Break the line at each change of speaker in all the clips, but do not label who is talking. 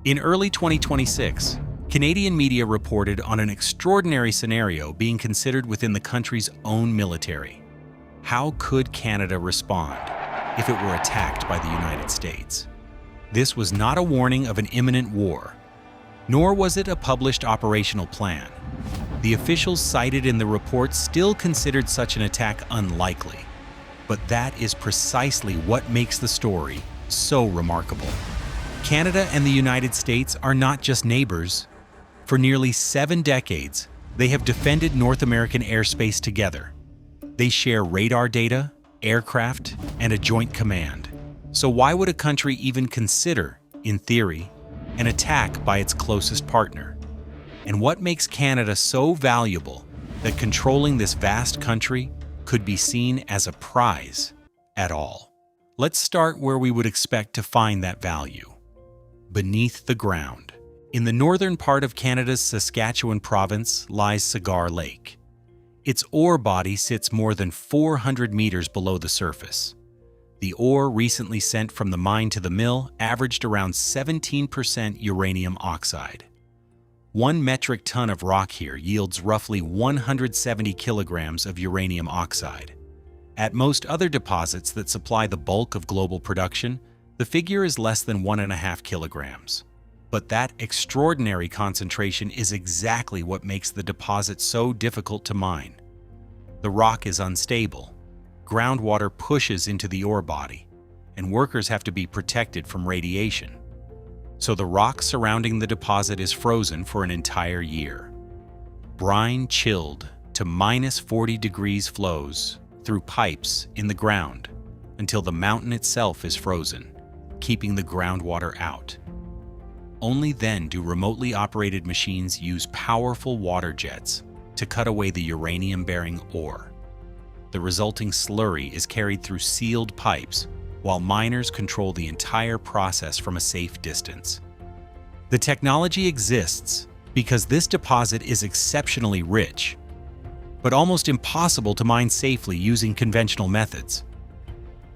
In early 2026, Canadian media reported on an extraordinary scenario being considered within the country's own military. How could Canada respond if it were attacked by the United States? This was not a warning of an imminent war, nor was it a published operational plan. The officials cited in the report still considered such an attack unlikely, but that is precisely what makes the story so remarkable. Canada and the United States are not just neighbors. For nearly 7 decades, they have defended North American airspace together. They share radar data, aircraft, and a joint command. So why would a country even consider, in theory, an attack by its closest partner? And what makes Canada so valuable that controlling this vast country could be seen as a prize at all? Let's start where we would expect to find that value: beneath the ground. In the northern part of Canada's Saskatchewan province lies Cigar Lake. Its ore body sits more than 400 meters below the surface. The ore recently sent from the mine to the mill averaged around 17% uranium oxide. 1 metric ton of rock here yields roughly 170 kilograms of uranium oxide. At most other deposits that supply the bulk of global production, the figure is less than 1.5 kilograms. But that extraordinary concentration is exactly what makes the deposit so difficult to mine. The rock is unstable. Groundwater pushes into the ore body, and workers have to be protected from radiation. So the rock surrounding the deposit is frozen for an entire year. Brine chilled to -40 degrees flows through pipes in the ground until the mountain itself is frozen, keeping the groundwater out. Only then do remotely operated machines use powerful water jets to cut away the uranium-bearing ore. The resulting slurry is carried through sealed pipes, while miners control the entire process from a safe distance. The technology exists because this deposit is exceptionally rich, but almost impossible to mine safely using conventional methods.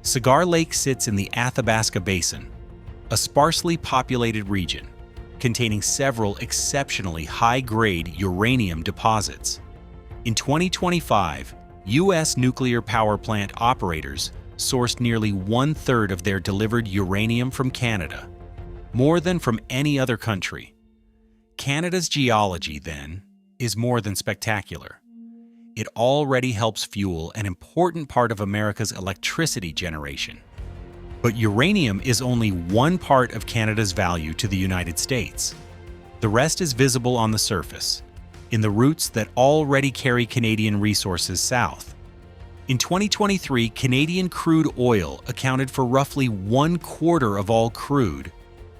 Cigar Lake sits in the Athabasca Basin, a sparsely populated region containing several exceptionally high-grade uranium deposits. In 2025, U.S. nuclear power plant operators sourced nearly 1/3 of their delivered uranium from Canada, more than from any other country. Canada's geology, then, is more than spectacular. It already helps fuel an important part of America's electricity generation. But uranium is only one part of Canada's value to the United States. The rest is visible on the surface, in the routes that already carry Canadian resources south. In 2023, Canadian crude oil accounted for roughly 1/4 of all crude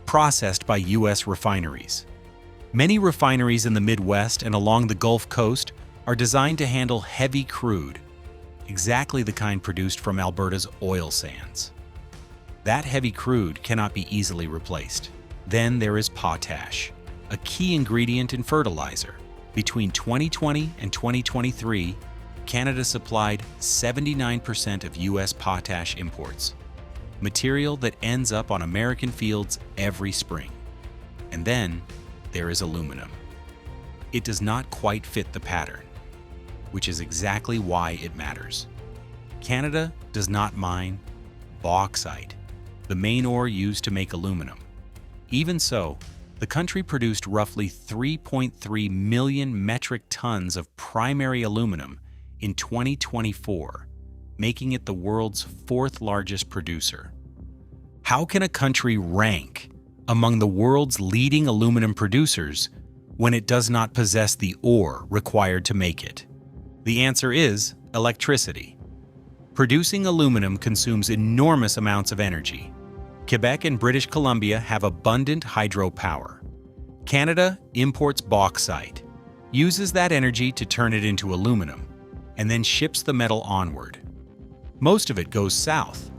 processed by U.S. refineries. Many refineries in the Midwest and along the Gulf Coast are designed to handle heavy crude, exactly the kind produced from Alberta's oil sands. That heavy crude cannot be easily replaced. Then there is potash, a key ingredient in fertilizer. Between 2020 and 2023, Canada supplied 79% of U.S. potash imports, material that ends up on American fields every spring. And then there is aluminum. It does not quite fit the pattern, which is exactly why it matters. Canada does not mine bauxite, the main ore used to make aluminum. Even so, the country produced roughly 3.3 million metric tons of primary aluminum in 2024, making it the world's 4th largest producer. How can a country rank among the world's leading aluminum producers when it does not possess the ore required to make it? The answer is electricity. Producing aluminum consumes enormous amounts of energy. Quebec and British Columbia have abundant hydropower. Canada imports bauxite, uses that energy to turn it into aluminum, and then ships the metal onward. Most of it goes south.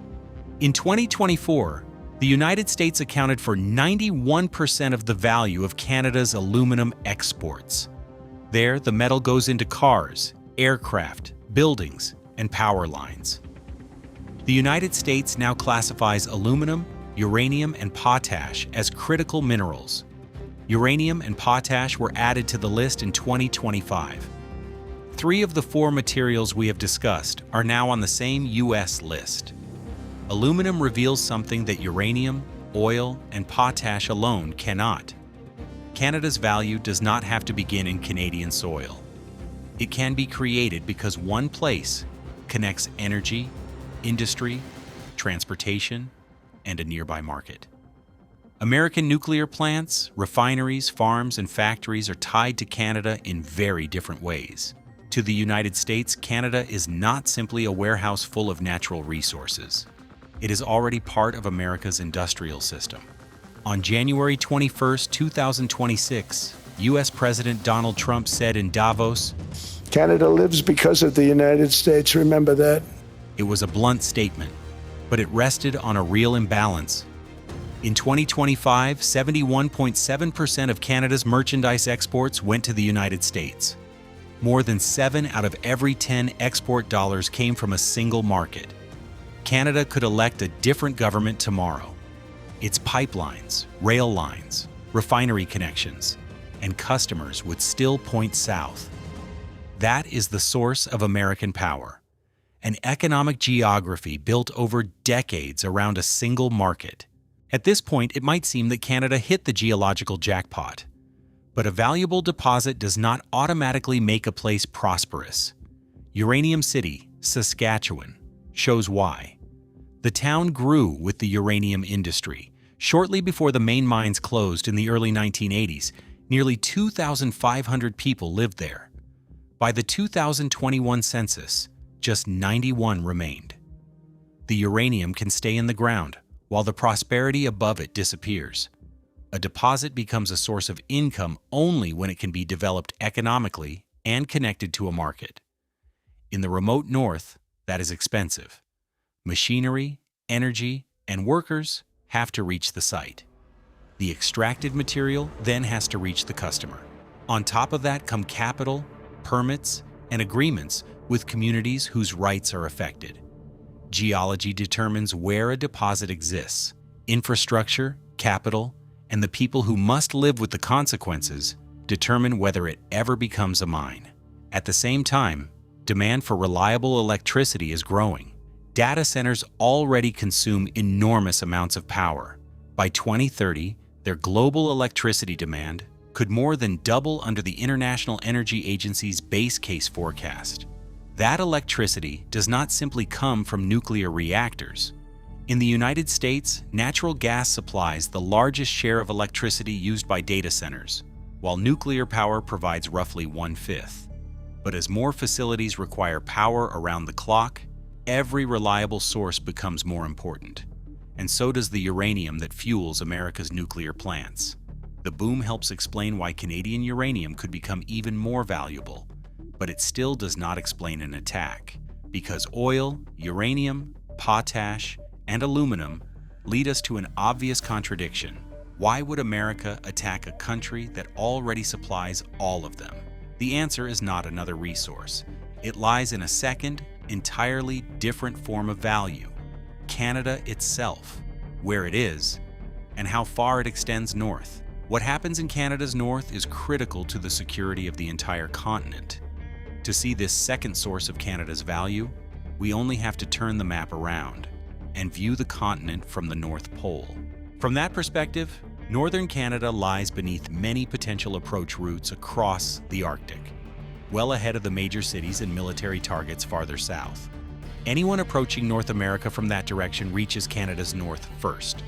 In 2024, the United States accounted for 91% of the value of Canada's aluminum exports. There, the metal goes into cars, aircraft, buildings, and power lines. The United States now classifies aluminum uranium and potash as critical minerals. Uranium and potash were added to the list in 2025. 3 of the 4 materials we have discussed are now on the same U.S. list. Aluminum reveals something that uranium, oil, and potash alone cannot. Canada's value does not have to begin in Canadian soil. It can be created because one place connects energy, industry, transportation, and a nearby market. American nuclear plants, refineries, farms, and factories are tied to Canada in very different ways. To the United States, Canada is not simply a warehouse full of natural resources. It is already part of America's industrial system. On January 21, 2026, U.S. President Donald Trump said in Davos,
"Canada lives because of the United States, remember that."
It was a blunt statement, but it rested on a real imbalance. In 2025, 71.7% of Canada's merchandise exports went to the United States. More than 7 out of every 10 export dollars came from a single market. Canada could elect a different government tomorrow. Its pipelines, rail lines, refinery connections, and customers would still point south. That is the source of American power, an economic geography built over decades around a single market. At this point, it might seem that Canada hit the geological jackpot. But a valuable deposit does not automatically make a place prosperous. Uranium City, Saskatchewan, shows why. The town grew with the uranium industry. Shortly before the main mines closed in the early 1980s, nearly 2,500 people lived there. By the 2021 census, just 91 remained. The uranium can stay in the ground, while the prosperity above it disappears. A deposit becomes a source of income only when it can be developed economically and connected to a market. In the remote north, that is expensive. Machinery, energy, and workers have to reach the site. The extracted material then has to reach the customer. On top of that come capital, permits, and agreements with communities whose rights are affected. Geology determines where a deposit exists. Infrastructure, capital, and the people who must live with the consequences determine whether it ever becomes a mine. At the same time, demand for reliable electricity is growing. Data centers already consume enormous amounts of power. By 2030, their global electricity demand could more than double under the International Energy Agency's base case forecast. That electricity does not simply come from nuclear reactors. In the United States, natural gas supplies the largest share of electricity used by data centers, while nuclear power provides roughly 1/5. But as more facilities require power around the clock, every reliable source becomes more important. And so does the uranium that fuels America's nuclear plants. The boom helps explain why Canadian uranium could become even more valuable, but it still does not explain an attack, because oil, uranium, potash, and aluminum lead us to an obvious contradiction. Why would America attack a country that already supplies all of them? The answer is not another resource. It lies in a second, entirely different form of value: Canada itself, where it is, and how far it extends north. What happens in Canada's north is critical to the security of the entire continent. To see this second source of Canada's value, we only have to turn the map around and view the continent from the North Pole. From that perspective, northern Canada lies beneath many potential approach routes across the Arctic, well ahead of the major cities and military targets farther south. Anyone approaching North America from that direction reaches Canada's north first.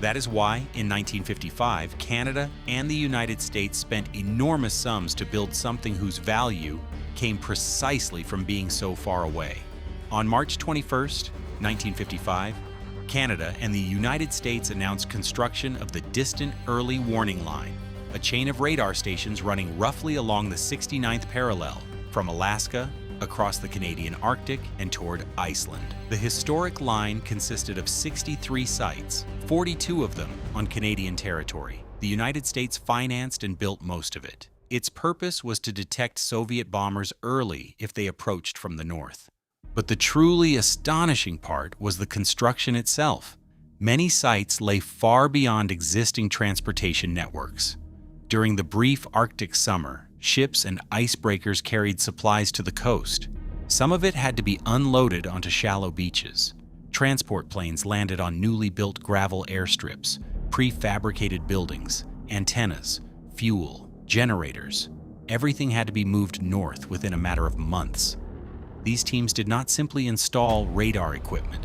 That is why, in 1955, Canada and the United States spent enormous sums to build something whose value came precisely from being so far away. On March 21st, 1955, Canada and the United States announced construction of the Distant Early Warning Line, a chain of radar stations running roughly along the 69th parallel from Alaska across the Canadian Arctic and toward Iceland. The historic line consisted of 63 sites, 42 of them on Canadian territory. The United States financed and built most of it. Its purpose was to detect Soviet bombers early if they approached from the north. But the truly astonishing part was the construction itself. Many sites lay far beyond existing transportation networks. During the brief Arctic summer, ships and icebreakers carried supplies to the coast. Some of it had to be unloaded onto shallow beaches. Transport planes landed on newly built gravel airstrips, prefabricated buildings, antennas, fuel, generators. Everything had to be moved north within a matter of months. These teams did not simply install radar equipment.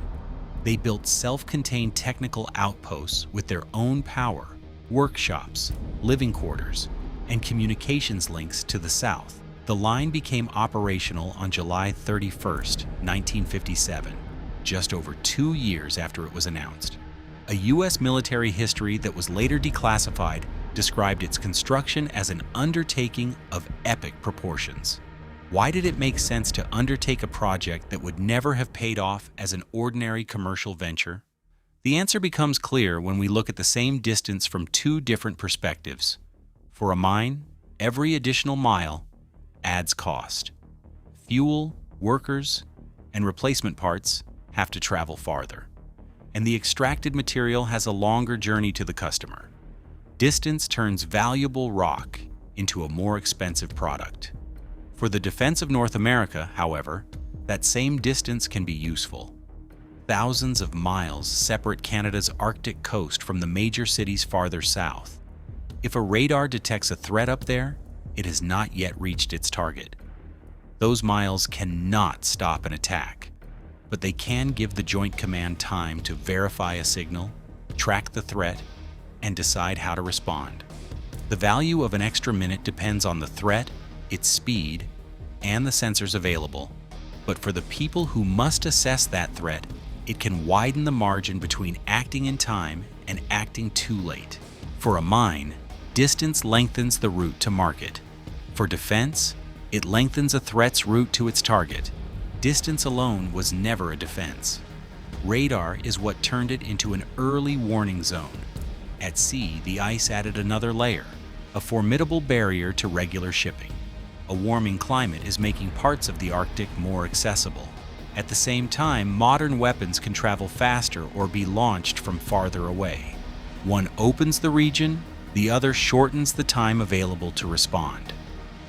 They built self-contained technical outposts with their own power, workshops, living quarters, and communications links to the south. The line became operational on July 31, 1957, just over 2 years after it was announced. A U.S. military history that was later declassified described its construction as an undertaking of epic proportions. Why did it make sense to undertake a project that would never have paid off as an ordinary commercial venture? The answer becomes clear when we look at the same distance from two different perspectives. For a mine, every additional mile adds cost. Fuel, workers, and replacement parts have to travel farther, and the extracted material has a longer journey to the customer. Distance turns valuable rock into a more expensive product. For the defense of North America, however, that same distance can be useful. Thousands of miles separate Canada's Arctic coast from the major cities farther south. If a radar detects a threat up there, it has not yet reached its target. Those miles cannot stop an attack, but they can give the Joint Command time to verify a signal, track the threat, and decide how to respond. The value of an extra minute depends on the threat, its speed, and the sensors available. But for the people who must assess that threat, it can widen the margin between acting in time and acting too late. For a mine, distance lengthens the route to market. For defense, it lengthens a threat's route to its target. Distance alone was never a defense. Radar is what turned it into an early warning zone. At sea, the ice added another layer, a formidable barrier to regular shipping. A warming climate is making parts of the Arctic more accessible. At the same time, modern weapons can travel faster or be launched from farther away. One opens the region, the other shortens the time available to respond.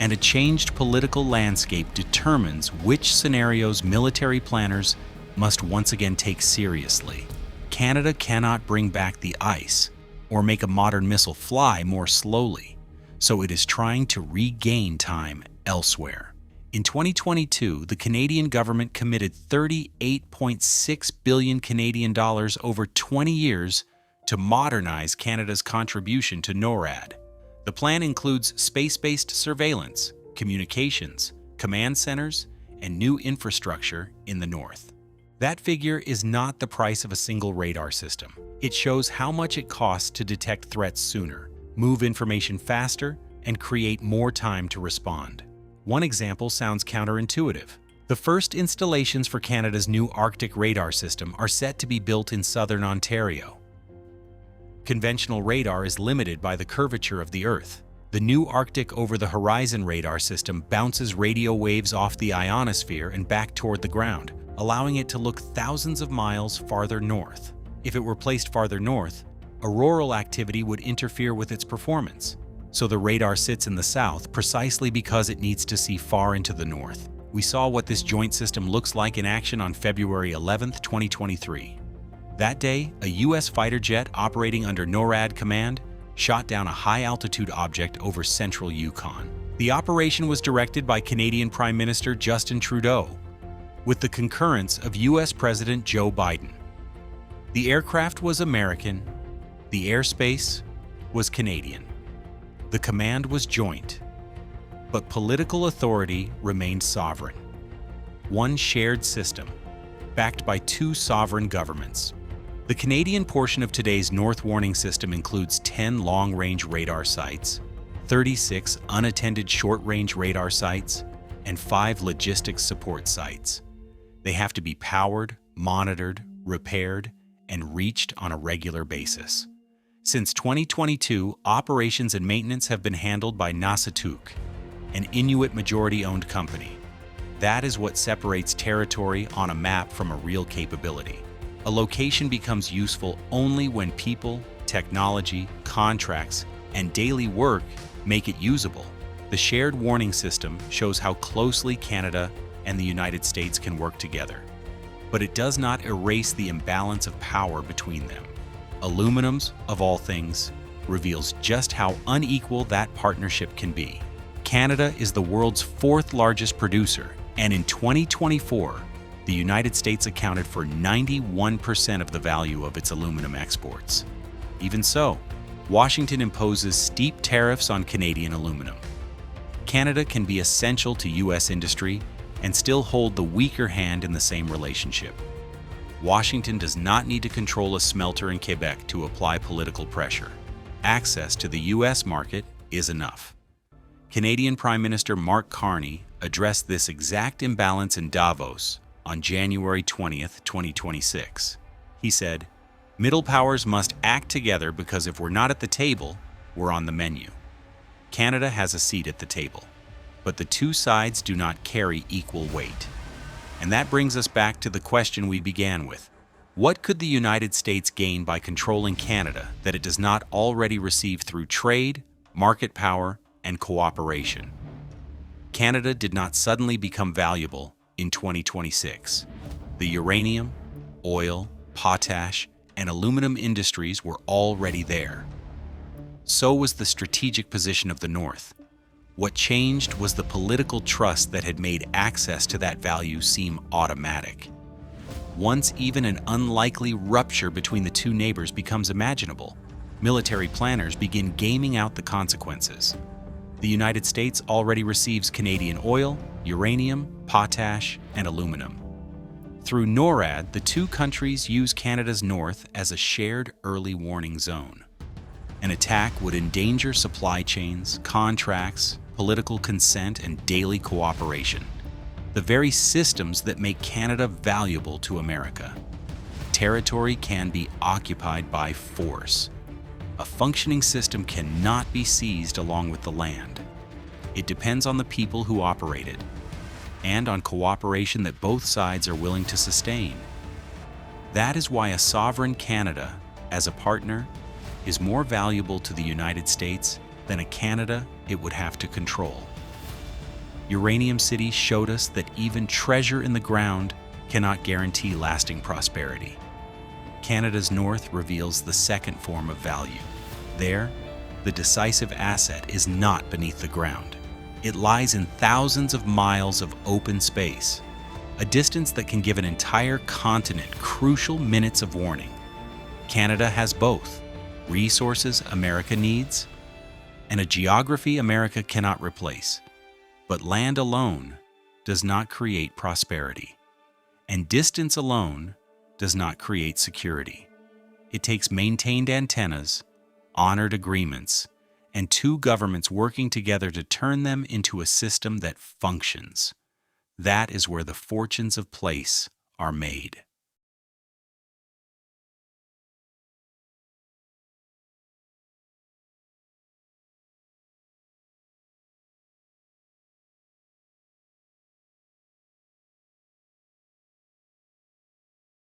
And a changed political landscape determines which scenarios military planners must once again take seriously. Canada cannot bring back the ice or make a modern missile fly more slowly, so it is trying to regain time elsewhere. In 2022, the Canadian government committed $38.6 billion Canadian dollars over 20 years to modernize Canada's contribution to NORAD. The plan includes space-based surveillance, communications, command centers, and new infrastructure in the north. That figure is not the price of a single radar system. It shows how much it costs to detect threats sooner, move information faster, and create more time to respond. One example sounds counterintuitive. The first installations for Canada's new Arctic radar system are set to be built in southern Ontario. Conventional radar is limited by the curvature of the Earth. The new Arctic over-the-horizon radar system bounces radio waves off the ionosphere and back toward the ground, allowing it to look thousands of miles farther north. If it were placed farther north, auroral activity would interfere with its performance. So the radar sits in the south precisely because it needs to see far into the north. We saw what this joint system looks like in action on February 11, 2023. That day, a U.S. fighter jet operating under NORAD command shot down a high-altitude object over central Yukon. The operation was directed by Canadian Prime Minister Justin Trudeau, with the concurrence of U.S. President Joe Biden. The aircraft was American, the airspace was Canadian. The command was joint, but political authority remained sovereign. One shared system, backed by two sovereign governments. The Canadian portion of today's North Warning System includes 10 long-range radar sites, 36 unattended short-range radar sites, and 5 logistics support sites. They have to be powered, monitored, repaired, and reached on a regular basis. Since 2022, operations and maintenance have been handled by Nasatuk, an Inuit majority-owned company. That is what separates territory on a map from a real capability. A location becomes useful only when people, technology, contracts, and daily work make it usable. The shared warning system shows how closely Canada and the United States can work together. But it does not erase the imbalance of power between them. Aluminum's, of all things, reveals just how unequal that partnership can be. Canada is the world's fourth largest producer, and in 2024, the United States accounted for 91% of the value of its aluminum exports. Even so, Washington imposes steep tariffs on Canadian aluminum. Canada can be essential to U.S. industry and still hold the weaker hand in the same relationship. Washington does not need to control a smelter in Quebec to apply political pressure. Access to the U.S. market is enough. Canadian Prime Minister Mark Carney addressed this exact imbalance in Davos on January 20th, 2026. He said, "Middle powers must act together because if we're not at the table, we're on the menu." Canada has a seat at the table, but the two sides do not carry equal weight. And that brings us back to the question we began with. What could the United States gain by controlling Canada that it does not already receive through trade, market power, and cooperation? Canada did not suddenly become valuable in 2026. The uranium, oil, potash, and aluminum industries were already there. So was the strategic position of the North. What changed was the political trust that had made access to that value seem automatic. Once even an unlikely rupture between the two neighbors becomes imaginable, military planners begin gaming out the consequences. The United States already receives Canadian oil, uranium, potash, and aluminum. Through NORAD, the two countries use Canada's north as a shared early warning zone. An attack would endanger supply chains, contracts, political consent, and daily cooperation, the very systems that make Canada valuable to America. Territory can be occupied by force. A functioning system cannot be seized along with the land. It depends on the people who operate it, and on cooperation that both sides are willing to sustain. That is why a sovereign Canada, as a partner, is more valuable to the United States than a Canada it would have to control. Uranium City showed us that even treasure in the ground cannot guarantee lasting prosperity. Canada's north reveals the second form of value. There, the decisive asset is not beneath the ground. It lies in thousands of miles of open space, a distance that can give an entire continent crucial minutes of warning. Canada has both resources America needs and a geography America cannot replace. But land alone does not create prosperity, and distance alone does not create security. It takes maintained antennas, honored agreements, and two governments working together to turn them into a system that functions. That is where the fortunes of place are made.